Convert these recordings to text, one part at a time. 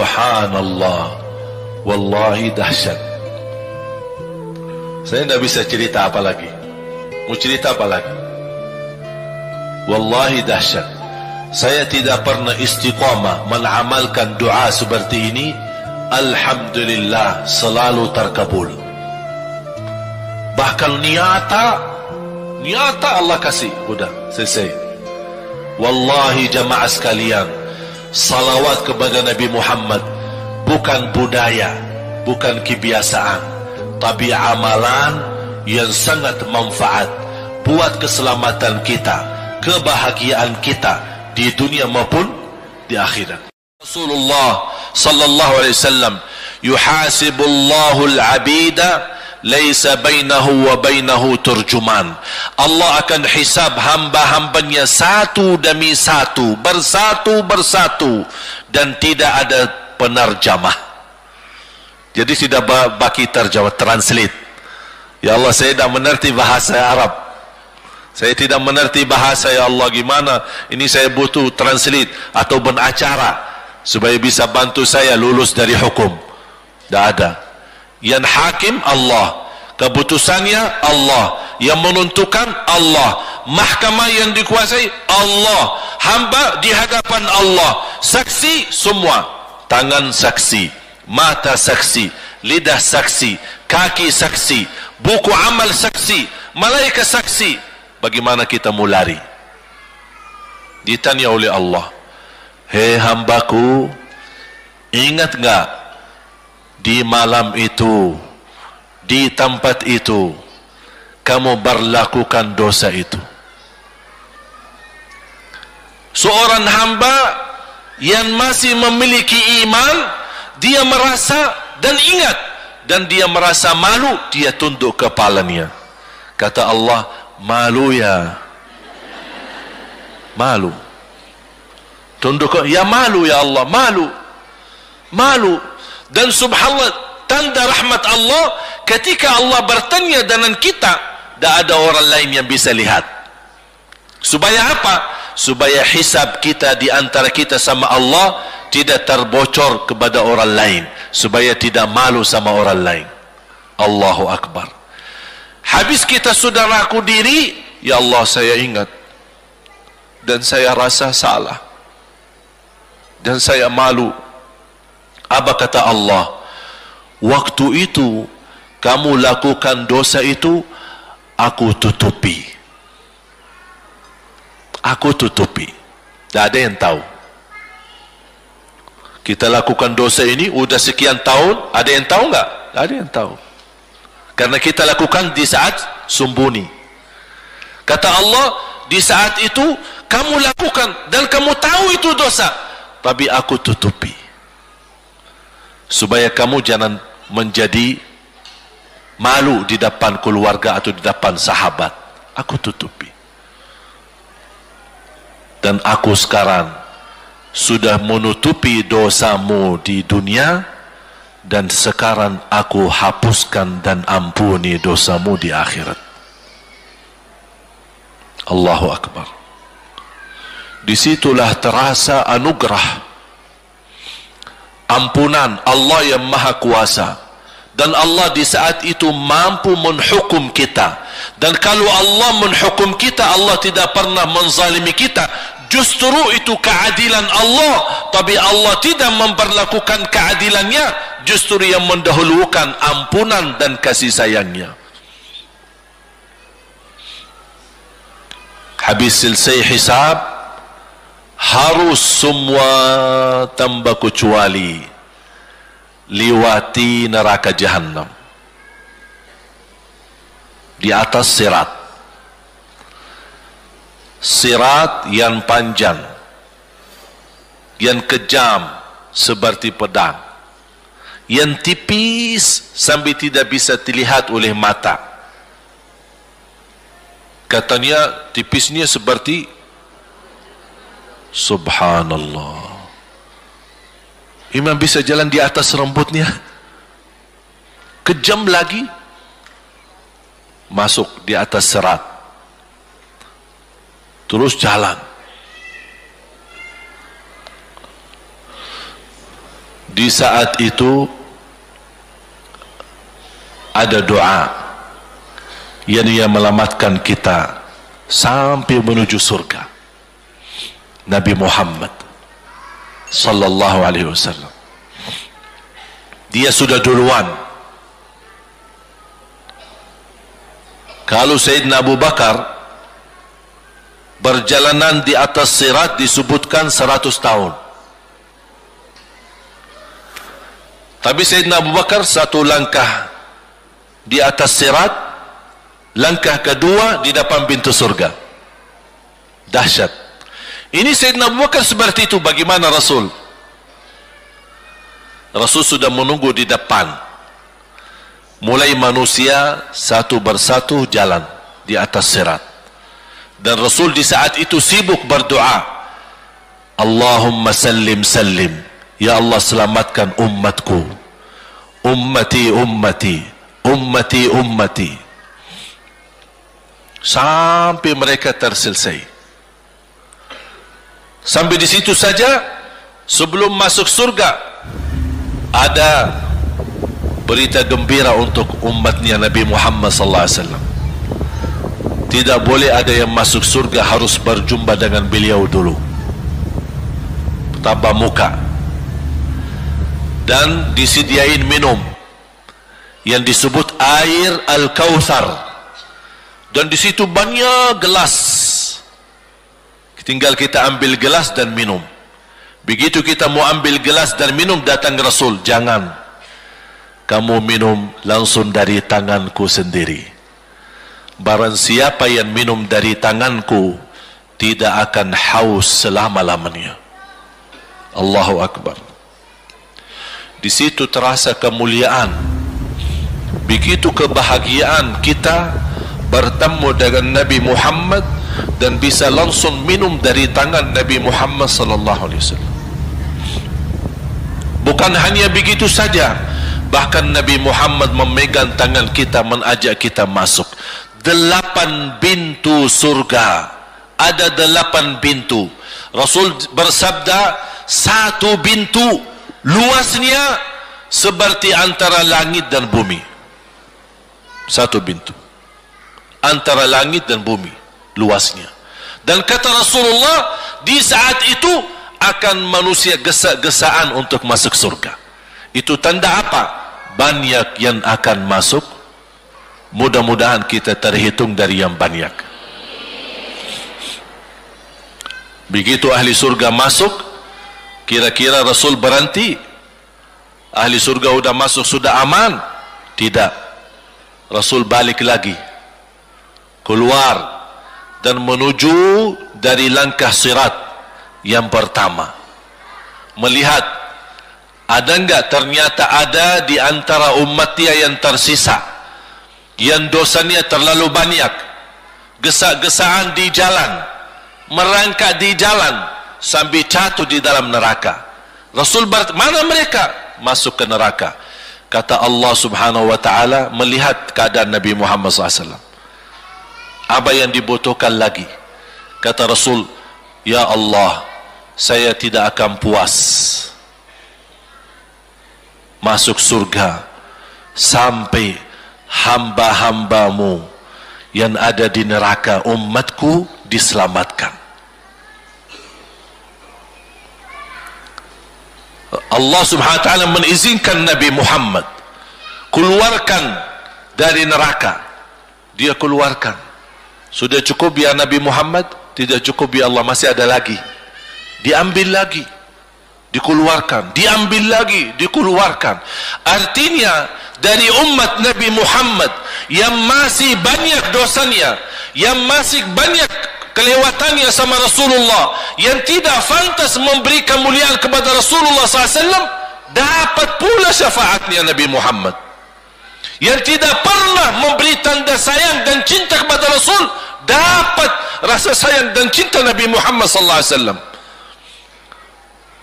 Subhanallah, wallahi dahsyat. Saya tidak bisa cerita apa lagi. Mau cerita apa lagi? Wallahi dahsyat. Saya tidak pernah istiqamah mengamalkan doa seperti ini. Alhamdulillah, selalu terkabul. Bahkan nyata Allah kasih. Udah selesai. Wallahi jamaah sekalian, salawat kepada Nabi Muhammad bukan budaya, bukan kebiasaan, tapi amalan yang sangat manfaat buat keselamatan kita, kebahagiaan kita di dunia maupun di akhirat. Rasulullah sallallahu alaihi wasallam, yuhasibullahu al-'abida laisa bainahu wa bainahu turjuman. Allah akan hisab hamba-hambanya satu demi satu, bersatu dan tidak ada penerjemah. Jadi tidak bagi terjemah, translate. Ya Allah, saya tidak mengerti bahasa Arab, saya tidak mengerti bahasa, ya Allah, gimana ini, saya butuh translate atau acara supaya bisa bantu saya lulus dari hukum. Tidak ada. Yang hakim Allah, keputusannya Allah, yang menentukan Allah, mahkamah yang dikuasai Allah, hamba di hadapan Allah, saksi semua, tangan saksi, mata saksi, lidah saksi, kaki saksi, buku amal saksi, malaikat saksi. Bagaimana kita mau lari? Ditanya oleh Allah, hei hambaku, ingat enggak di malam itu, di tempat itu, kamu berlakukan dosa itu? Seorang hamba yang masih memiliki iman, dia merasa dan ingat, dan dia merasa malu, dia tunduk kepalanya. Kata Allah, malu ya, malu. Tunduk, ya malu ya Allah, malu. Dan subhanallah, tanda rahmat Allah, ketika Allah bertanya dengan kita, tidak ada orang lain yang bisa lihat. Supaya apa? Supaya hisab kita di antara kita sama Allah tidak terbocor kepada orang lain, supaya tidak malu sama orang lain. Allahu Akbar. Habis kita sudah raku diri, ya Allah, saya ingat dan saya rasa salah dan saya malu. Apa kata Allah? Waktu itu kamu lakukan dosa itu, aku tutupi. Aku tutupi. Tidak ada yang tahu. Kita lakukan dosa ini udah sekian tahun, ada yang tahu enggak? Tidak ada yang tahu. Karena kita lakukan di saat sembunyi. Kata Allah, di saat itu kamu lakukan dan kamu tahu itu dosa, tapi aku tutupi. Supaya kamu jangan menjadi malu di depan keluarga atau di depan sahabat. Aku tutupi. Dan aku sekarang sudah menutupi dosamu di dunia, dan sekarang aku hapuskan dan ampuni dosamu di akhirat. Allahu Akbar. Disitulah terasa anugerah ampunan Allah yang maha kuasa. Dan Allah di saat itu mampu menghukum kita. Dan kalau Allah menghukum kita, Allah tidak pernah menzalimi kita. Justru itu keadilan Allah. Tapi Allah tidak memperlakukan keadilannya, justru yang mendahulukan ampunan dan kasih sayangnya. Habis selesai hisab, harus semua tanpa kecuali liwati neraka Jahannam di atas sirat. Sirat yang panjang, yang kejam seperti pedang, yang tipis sampai tidak bisa dilihat oleh mata. Katanya tipisnya seperti, subhanallah, imam bisa jalan di atas rambutnya. Kejam lagi, masuk di atas serat, terus jalan. Di saat itu ada doa yang menyelamatkan kita sampai menuju surga. Nabi Muhammad sallallahu alaihi wasallam, dia sudah duluan. Kalau Sayyidina Abu Bakar perjalanan di atas sirat disebutkan 100 tahun. Tapi Sayyidina Abu Bakar satu langkah di atas sirat, langkah kedua di depan pintu surga. Dahsyat. Ini Sayyidina Abu Bakar seperti itu. Bagaimana Rasul? Rasul sudah menunggu di depan. Mulai manusia satu persatu jalan di atas sirat. Dan Rasul di saat itu sibuk berdoa, Allahumma sallim sallim, ya Allah selamatkan umatku, ummati ummati, ummati ummati, sampai mereka terselesai. Sampai di situ saja. Sebelum masuk surga ada berita gembira untuk umatnya Nabi Muhammad sallallahu alaihi wasallam. Tidak boleh ada yang masuk surga harus berjumpa dengan beliau dulu, tambah muka, dan disediain minum yang disebut air Al-Kautsar, dan di situ banyak gelas. Tinggal kita ambil gelas dan minum. Begitu kita mau ambil gelas dan minum, datang Rasul, jangan kamu minum langsung dari tanganku sendiri. Barang siapa yang minum dari tanganku tidak akan haus selama-lamanya. Allahu Akbar. Di situ terasa kemuliaan. Begitu kebahagiaan kita bertemu dengan Nabi Muhammad dan bisa langsung minum dari tangan Nabi Muhammad sallallahu alaihi wasallam. Bukan hanya begitu saja, bahkan Nabi Muhammad memegang tangan kita, mengajak kita masuk 8 pintu surga. Ada 8 pintu. Rasul bersabda, 1 pintu luasnya seperti antara langit dan bumi. 1 pintu antara langit dan bumi luasnya. Dan kata Rasulullah, di saat itu akan manusia gesa-gesaan untuk masuk surga. Itu tanda apa? Banyak yang akan masuk. Mudah-mudahan kita terhitung dari yang banyak. Begitu ahli surga masuk, kira-kira Rasul berhenti? Ahli surga sudah masuk, sudah aman? Tidak. Rasul balik lagi, keluar dan menuju dari langkah sirat yang pertama, melihat ada enggak ternyata ada di antara umatnya yang tersisa, yang dosanya terlalu banyak, gesa-gesaan di jalan, merangkak di jalan sampai jatuh di dalam neraka. Rasul mana mereka? Masuk ke neraka. Kata Allah subhanahu wa ta'ala, melihat keadaan Nabi Muhammad SAW, apa yang dibutuhkan lagi? Kata Rasul, ya Allah, saya tidak akan puas masuk surga sampai hamba-hambamu yang ada di neraka, umatku, diselamatkan. Allah subhanahu wa ta'ala mengizinkan Nabi Muhammad keluarkan dari neraka. Dia keluarkan. Sudah cukup ya Nabi Muhammad? Tidak cukup ya Allah, masih ada lagi. Diambil lagi, dikeluarkan, diambil lagi, dikeluarkan. Artinya dari umat Nabi Muhammad yang masih banyak dosanya, yang masih banyak kelewatannya sama Rasulullah, yang tidak pantas memberi kemuliaan kepada Rasulullah SAW, dapat pula syafaatnya Nabi Muhammad. Yang tidak pernah memberi tanda sayang dan cinta kepada Rasul, dapat rasa sayang dan cinta Nabi Muhammad SAW.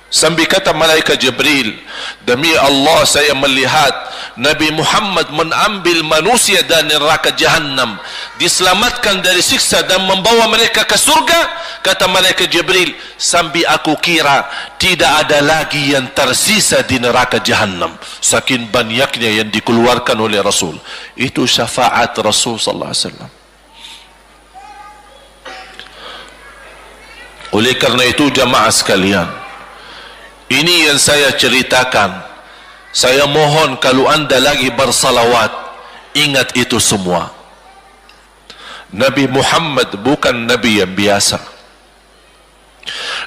Sambil kata malaikat Jibril, demi Allah saya melihat Nabi Muhammad mengambil manusia dari neraka Jahannam, diselamatkan dari siksa dan membawa mereka ke surga. Kata malaikat Jibril, sambil aku kira tidak ada lagi yang tersisa di neraka Jahannam, saking banyaknya yang dikeluarkan oleh Rasul. Itu syafaat Rasul sallallahu alaihi wasallam. Oleh karena itu jamaah sekalian, ini yang saya ceritakan. Saya mohon kalau anda lagi bersalawat, ingat itu semua. Nabi Muhammad bukan Nabi yang biasa.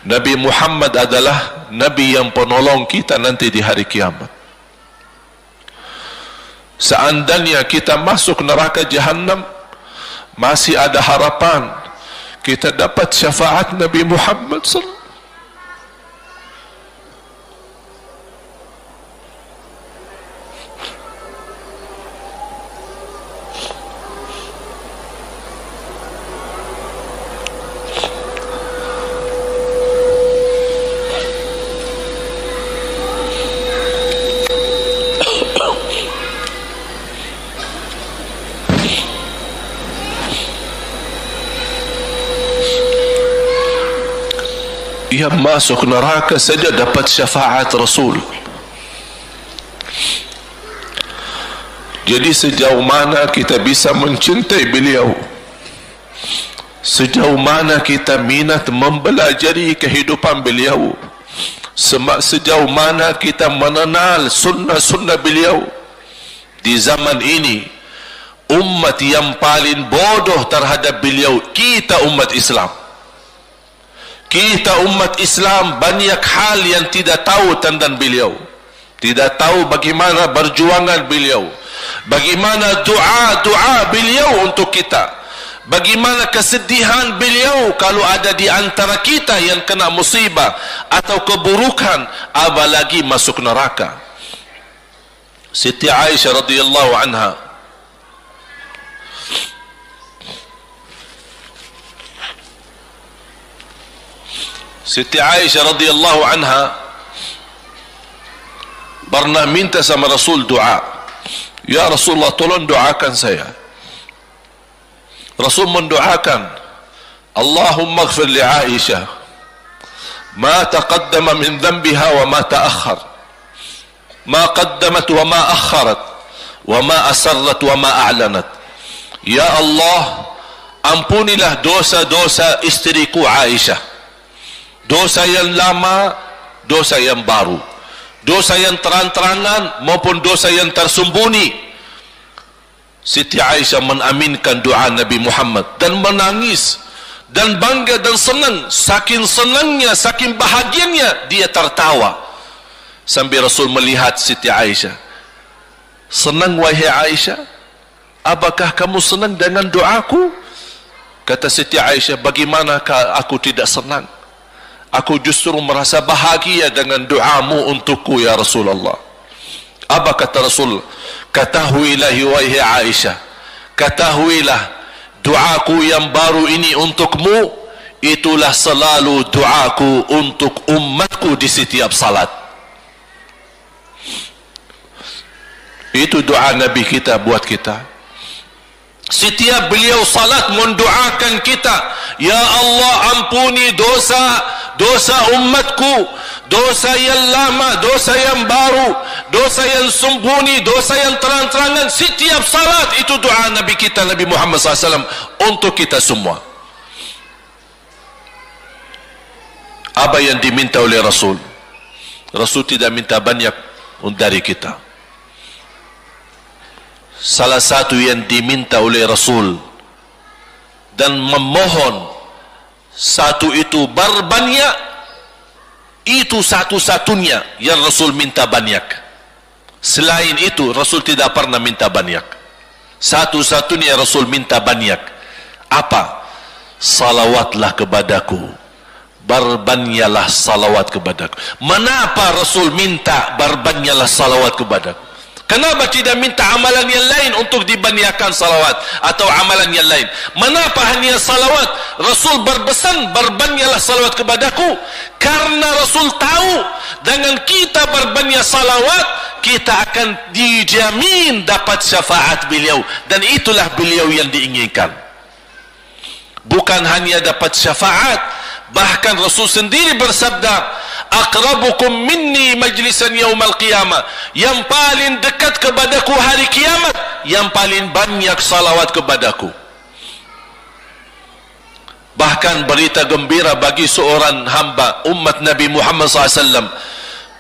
Nabi Muhammad adalah Nabi yang penolong kita nanti di hari kiamat. Seandainya kita masuk neraka Jahannam, masih ada harapan kita dapat syafaat Nabi Muhammad sallallahu. Yang masuk neraka saja dapat syafaat Rasul. Jadi sejauh mana kita bisa mencintai beliau, sejauh mana kita minat mempelajari kehidupan beliau, sejauh mana kita mengenal sunnah-sunnah beliau. Di zaman ini, umat yang paling bodoh terhadap beliau kita umat Islam. Kita umat Islam banyak hal yang tidak tahu tentang beliau, tidak tahu bagaimana perjuangan beliau, bagaimana doa beliau untuk kita, bagaimana kesedihan beliau kalau ada di antara kita yang kena musibah atau keburukan, apalagi masuk neraka. Siti Aisyah radhiyallahu anha, Siti Aisyah radhiyallahu anha pernah minta sama Rasul doa. Ya Rasulullah, tolong doakan saya. Rasul mendoakan, Allahumma ighfir li Aisyah ma taqaddama min dhanbiha wa ma ta'akhkhar, ma qaddamat wa ma akharat, wa ma asarrat wa ma a'lanat. Ya Allah, ampunilah dosa-dosa istriku Aisyah, dosa yang lama, dosa yang baru, dosa yang terang-terangan maupun dosa yang tersembunyi. Siti Aisyah mengaminkan doa Nabi Muhammad dan menangis dan bangga dan senang. Saking senangnya, saking bahagianya, dia tertawa sambil Rasul melihat Siti Aisyah. Senang wahai Aisyah? Apakah kamu senang dengan doaku? Kata Siti Aisyah, bagaimanakah aku tidak senang? Aku justru merasa bahagia dengan doamu untukku ya Rasulullah. Apa kata Rasul? Ketahuilah wahai Aisyah, ketahuilah doaku yang baru ini untukmu, itulah selalu doaku untuk umatku di setiap salat. Itu doa Nabi kita buat kita. Setiap beliau salat mendoakan kita, ya Allah ampuni dosa umatku, dosa yang lama, dosa yang baru, dosa yang sembunyi, dosa yang terang-terangan. Setiap salat itu doa Nabi kita, Nabi Muhammad SAW untuk kita semua. Apa yang diminta oleh Rasul? Rasul tidak minta banyak dari kita. Salah satu yang diminta oleh Rasul dan memohon, satu itu berbanyak, itu satu-satunya yang Rasul minta banyak. Selain itu Rasul tidak pernah minta banyak. Satu-satunya Rasul minta banyak. Apa? Salawatlah kepadaku, berbanyaklah salawat kepadaku. Mengapa Rasul minta berbanyaklah salawat kepadaku? Kenapa tidak minta amalan yang lain untuk dibanyakan salawat atau amalan yang lain? Mengapa hanya salawat? Rasul berpesan, berbanyaklah salawat kepadaku. Karena Rasul tahu dengan kita berbanyak salawat, kita akan dijamin dapat syafaat beliau. Dan itulah beliau yang diinginkan. Bukan hanya dapat syafaat, bahkan Rasul sendiri bersabda, aqrabukum minni majlisan yaumal qiyamah, yang paling dekat kepadaku hari kiamat, yang paling banyak salawat kepadaku. Bahkan berita gembira bagi seorang hamba umat Nabi Muhammad SAW,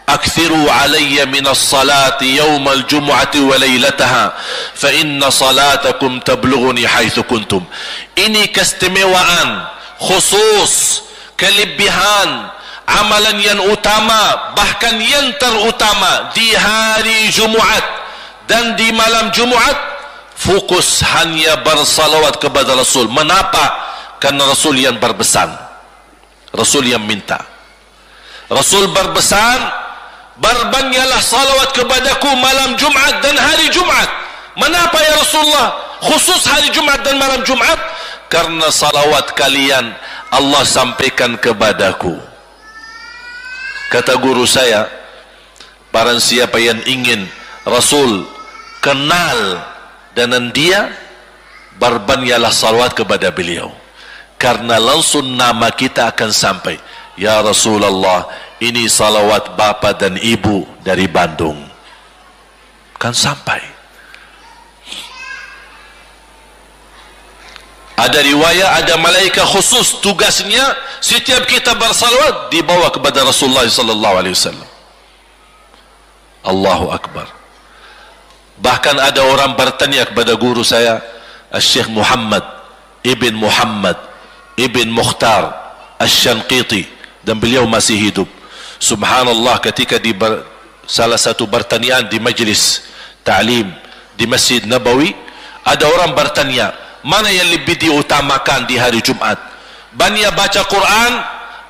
akthiru alayya minas salati yaumal jumu'ati wa laylataha fa inna salatakum tablughuni haitsu kuntum. Ini keistimewaan khusus, kelebihan amalan yang utama, bahkan yang terutama di hari Jumaat dan di malam Jumaat, fokus hanya bersalawat kepada Rasul. Mengapa? Karena Rasul yang berpesan, Rasul yang minta. Rasul berpesan, berbanyaklah salawat kepadaku malam Jumaat dan hari Jumaat. Mengapa ya Rasulullah khusus hari Jumaat dan malam Jumaat? Karena salawat kalian Allah sampaikan kepadaku. Kata guru saya, barang siapa yang ingin Rasul kenal dengan dia, berbanyaklah salawat kepada beliau. Karena langsung nama kita akan sampai. Ya Rasulullah, ini salawat bapa dan ibu dari Bandung. Kan sampai. Ada riwayat, ada malaikat khusus tugasnya setiap kita bersalawat dibawa kepada Rasulullah sallallahu alaihi wasallam. Allahu akbar. Bahkan ada orang bertanya kepada guru saya, Syekh Muhammad ibn Mukhtar Asy-Syanqiti, dan beliau masih hidup. Subhanallah, ketika di salah satu pertanyaan di majlis ta'lim di Masjid Nabawi, ada orang bertanya, mana yang lebih diutamakan di hari Jumat? Banyak baca Quran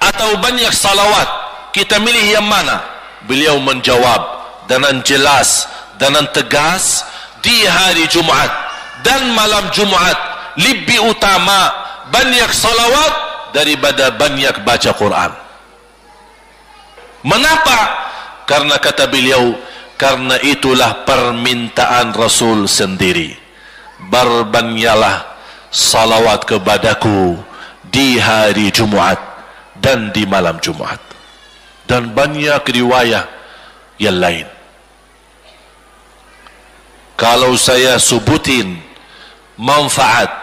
atau banyak salawat? Kita milih yang mana? Beliau menjawab dengan jelas, dengan tegas, di hari Jumat dan malam Jumat lebih utama banyak salawat daripada banyak baca Quran. Mengapa? Karena kata beliau, karena itulah permintaan Rasul sendiri. Berbanyaklah salawat kepadaku di hari Jumaat dan di malam Jumaat. Dan banyak riwayat yang lain. Kalau saya sebutin manfaat,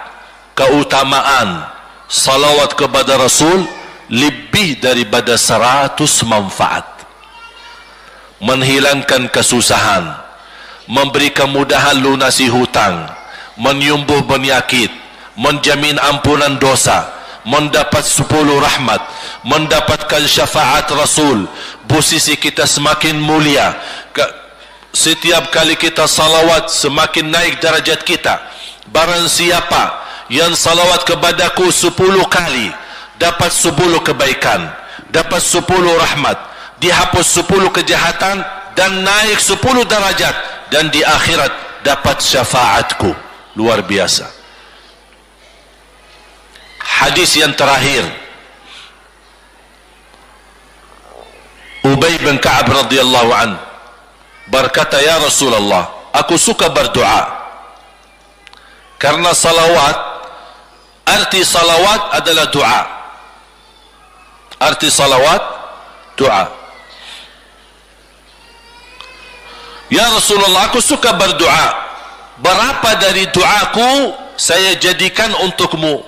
keutamaan salawat kepada Rasul, lebih daripada 100 manfaat. Menghilangkan kesusahan, memberi kemudahan lunasi hutang, menyembuh penyakit, menjamin ampunan dosa, mendapat 10 rahmat, mendapatkan syafaat Rasul, posisi kita semakin mulia. Setiap kali kita salawat semakin naik darajat kita. Barang siapa yang salawat kepadaku 10 kali, dapat 10 kebaikan, dapat 10 rahmat, dihapus 10 kejahatan, dan naik 10 darajat, dan di akhirat dapat syafaatku. Luar biasa. Hadis yang terakhir, Ubay bin Ka'ab radhiyallahu an berkata, ya Rasulullah, aku suka berdoa. Karena salawat, arti salawat adalah doa. Arti salawat, doa. Ya Rasulullah, aku suka berdoa. Berapa dari doaku saya jadikan untukmu?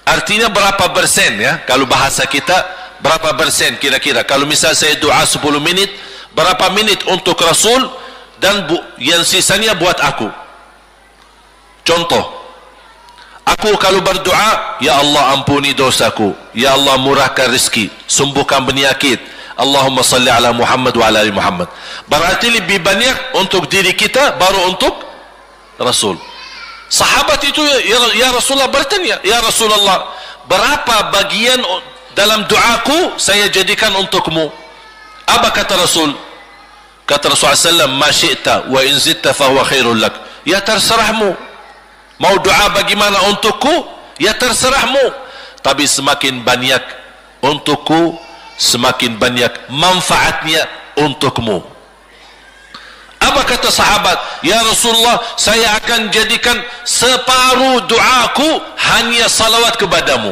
Artinya berapa persen ya? Kalau bahasa kita, berapa persen kira-kira? Kalau misal saya doa 10 menit, berapa menit untuk Rasul, dan yang sisanya buat aku? Contoh, aku kalau berdoa, ya Allah ampuni dosaku, ya Allah murahkan rezeki, sembuhkan penyakit, Allahumma salli ala Muhammad wa ala ali Muhammad. Berarti lebih banyak untuk diri kita, baru untuk Rasul. Sahabat itu, ya Rasulullah bertanya, ya Rasulullah, berapa bagian dalam doaku saya jadikan untukmu? Apa kata Rasul? Kata Rasulullah SAW, ma syi'ta wa in zitta fahuwa khairul lak. Ya terserahmu. Mau doa bagaimana untukku? Ya terserahmu. Tapi semakin banyak untukku, semakin banyak manfaatnya untukmu. Apa kata sahabat? Ya Rasulullah, saya akan jadikan separuh doaku hanya salawat kepadamu.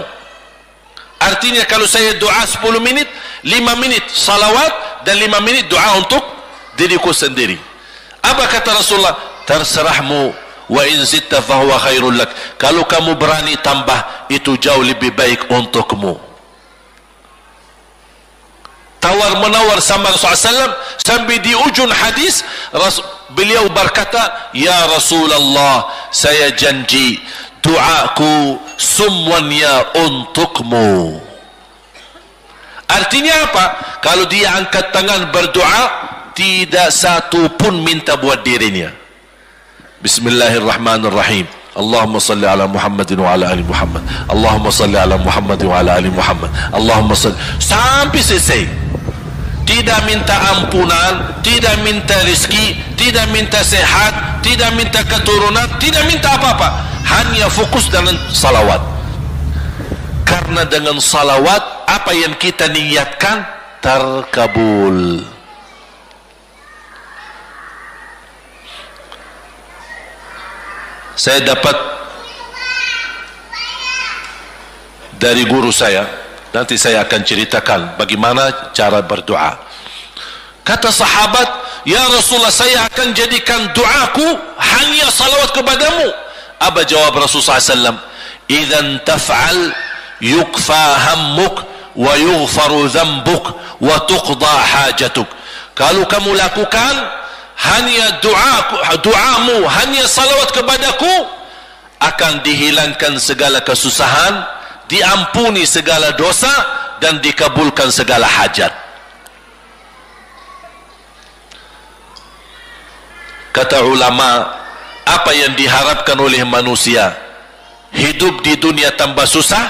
Artinya kalau saya doa 10 minit, 5 menit salawat dan 5 menit doa untuk diriku sendiri. Apa kata Rasulullah? Terserahmu, wa in zitta fahuwa khairul lak. Kalau kamu berani tambah, itu jauh lebih baik untukmu. Tawar menawar sama Rasulullah SAW, sampai di ujung hadis beliau berkata, ya Rasulullah, saya janji doaku semuanya untukmu. Artinya apa? Kalau dia angkat tangan berdoa, tidak satu pun minta buat dirinya. Bismillahirrahmanirrahim. Allahumma salli ala Muhammadin wa ala ali Muhammad. Allahumma salli ala Muhammadin wa ala ali Muhammad. Allahumma salli, sampai selesai. Tidak minta ampunan, tidak minta rezeki, tidak minta sehat, tidak minta keturunan, tidak minta apa-apa. Hanya fokus dengan salawat. Karena dengan salawat, apa yang kita niatkan terkabul. Saya dapat dari guru saya, nanti saya akan ceritakan bagaimana cara berdoa. Kata sahabat, ya Rasulullah, saya akan jadikan doaku hanya salawat kepadamu. Apa jawab Rasulullah SAW? Idzan taf'al yukfa hammuk wa yughfaru dhanbuk wa tuqda hajatuk. Kalau kamu lakukan hanya doamu hanya salawat kepadaku, akan dihilangkan segala kesusahan, diampuni segala dosa, dan dikabulkan segala hajat. Kata ulama, apa yang diharapkan oleh manusia? Hidup di dunia tambah susah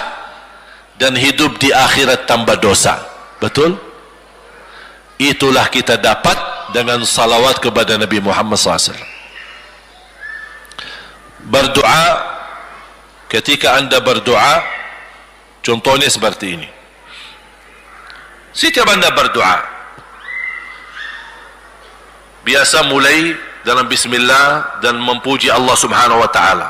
dan hidup di akhirat tambah dosa. Betul? Itulah kita dapat dengan salawat kepada Nabi Muhammad SAW. Berdoa, ketika anda berdoa, contohnya seperti ini. Setiap anda berdoa, biasa mulai dalam bismillah dan memuji Allah Subhanahu wa taala.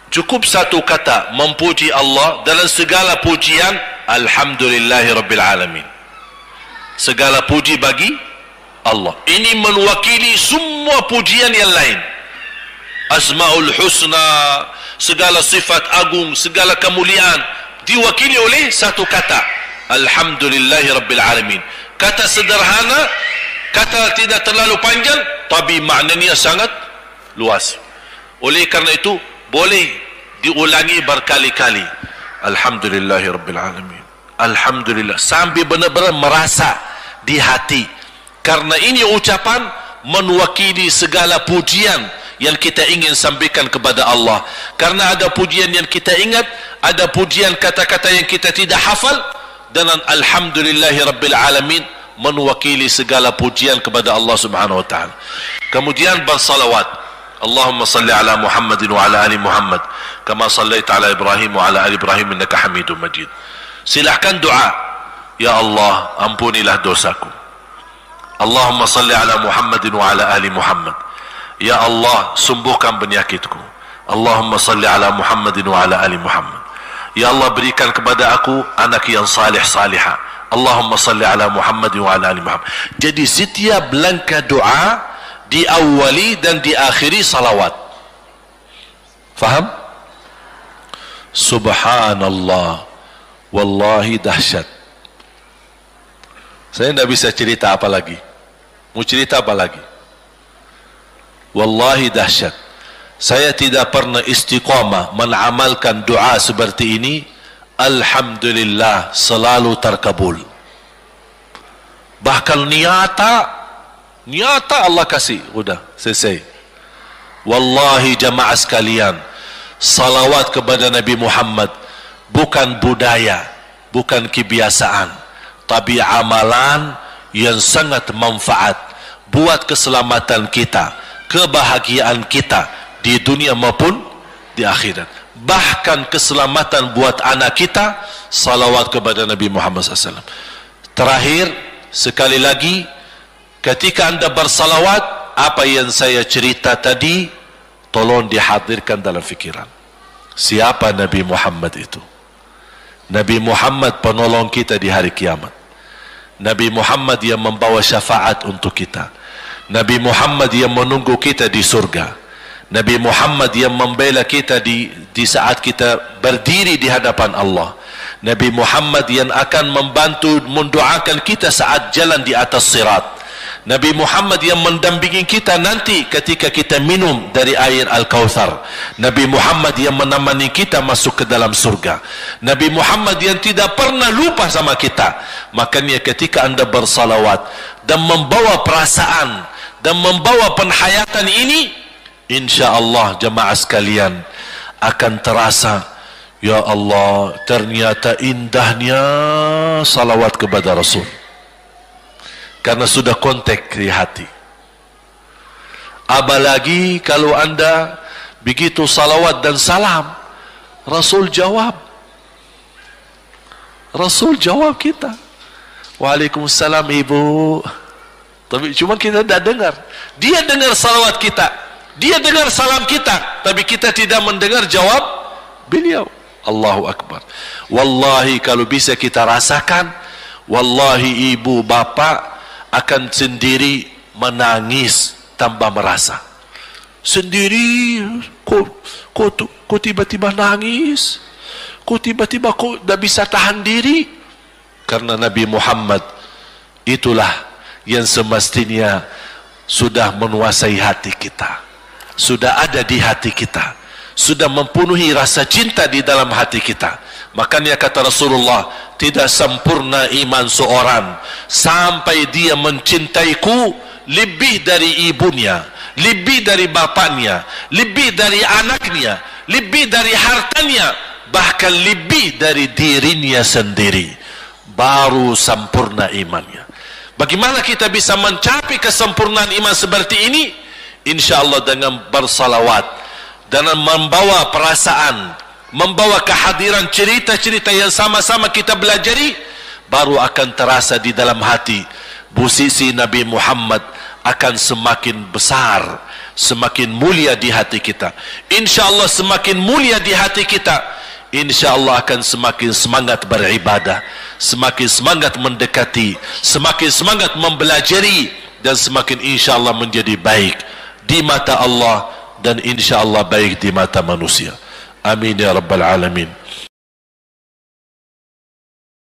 Cukup satu kata memuji Allah, dalam segala pujian alhamdulillahi rabbil alamin. Segala puji bagi Allah. Ini mewakili semua pujian yang lain. Asmaul husna, segala sifat agung, segala kemuliaan diwakili oleh satu kata, alhamdulillahi rabbil alamin. Kata sederhana, kata tidak terlalu panjang, tapi maknanya sangat luas. Oleh karena itu boleh diulangi berkali-kali. Alhamdulillahi rabbil alamin, alhamdulillah, sampai benar-benar merasa di hati. Karena ini ucapan mewakili segala pujian yang kita ingin sampaikan kepada Allah. Karena ada pujian yang kita ingat, ada pujian kata-kata yang kita tidak hafal, dan alhamdulillahi rabbil alamin mewakili segala pujian kepada Allah Subhanahu wa taala. Kemudian bersalawat. Allahumma salli ala Muhammadin wa ala ali Muhammad kama sallaita ala Ibrahim wa ala ali Ibrahim innaka Hamidum Majid. Silakan doa. Ya Allah, ampunilah dosaku. Allahumma salli ala Muhammadin wa ala ali Muhammad. Ya Allah, sembuhkan penyakitku. Allahumma salli ala Muhammadin wa ala ali Muhammad. Ya Allah, berikan kepada aku anak yang salih salihah. Allahumma salli ala Muhammadin wa ala ali Muhammad. Jadi setiap langkah doa diawali dan diakhiri salawat. Faham? Subhanallah, wallahi dahsyat. Saya tidak bisa cerita apa lagi. Mau cerita apa lagi? Wallahi dahsyat. Saya tidak pernah istiqamah mengamalkan doa seperti ini. Alhamdulillah, selalu terkabul. Bahkan nyata Allah kasih. Udah selesai. Wallahi jamaah sekalian, salawat kepada Nabi Muhammad bukan budaya, bukan kebiasaan, tapi amalan yang sangat manfaat buat keselamatan kita, kebahagiaan kita di dunia maupun di akhirat. Bahkan keselamatan buat anak kita, salawat kepada Nabi Muhammad SAW. Terakhir, sekali lagi, ketika anda bersalawat, apa yang saya cerita tadi, tolong dihadirkan dalam fikiran. Siapa Nabi Muhammad itu? Nabi Muhammad penolong kita di hari kiamat. Nabi Muhammad yang membawa syafaat untuk kita. Nabi Muhammad yang menunggu kita di surga. Nabi Muhammad yang membela kita di saat kita berdiri di hadapan Allah. Nabi Muhammad yang akan membantu mendoakan kita saat jalan di atas sirat. Nabi Muhammad yang mendampingi kita nanti ketika kita minum dari air Al-Kautsar. Nabi Muhammad yang menemani kita masuk ke dalam surga. Nabi Muhammad yang tidak pernah lupa sama kita. Makanya ketika anda bersalawat dan membawa perasaan dan membawa penghayatan ini, insya-Allah jemaah sekalian akan terasa, ya Allah, ternyata indahnya salawat kepada Rasul. Karena sudah kontak di hati. Apalagi kalau anda begitu salawat dan salam, Rasul jawab. Rasul jawab kita. Waalaikumsalam ibu. Tapi cuma kita tidak dengar. Dia dengar salawat kita, dia dengar salam kita, tapi kita tidak mendengar jawab beliau. Allahu Akbar. Wallahi kalau bisa kita rasakan, wallahi ibu bapak akan sendiri menangis tanpa merasa. Sendiri, kok tiba-tiba nangis? Kok tiba-tiba kok tidak bisa tahan diri? Karena Nabi Muhammad itulah yang semestinya sudah menguasai hati kita, sudah ada di hati kita, sudah mempenuhi rasa cinta di dalam hati kita. Makanya kata Rasulullah, tidak sempurna iman seorang sampai dia mencintaiku lebih dari ibunya, lebih dari bapaknya, lebih dari anaknya, lebih dari hartanya, bahkan lebih dari dirinya sendiri. Baru sempurna imannya. Bagaimana kita bisa mencapai kesempurnaan iman seperti ini? InsyaAllah dengan bersalawat, dengan membawa perasaan, membawa kehadiran cerita-cerita yang sama-sama kita belajari, baru akan terasa di dalam hati posisi Nabi Muhammad akan semakin besar, semakin mulia di hati kita. InsyaAllah semakin mulia di hati kita, InsyaAllah akan semakin semangat beribadah, semakin semangat mendekati, semakin semangat mempelajari, dan semakin insyaAllah menjadi baik di mata Allah dan insyaAllah baik di mata manusia. Amin ya Rabbal Alamin.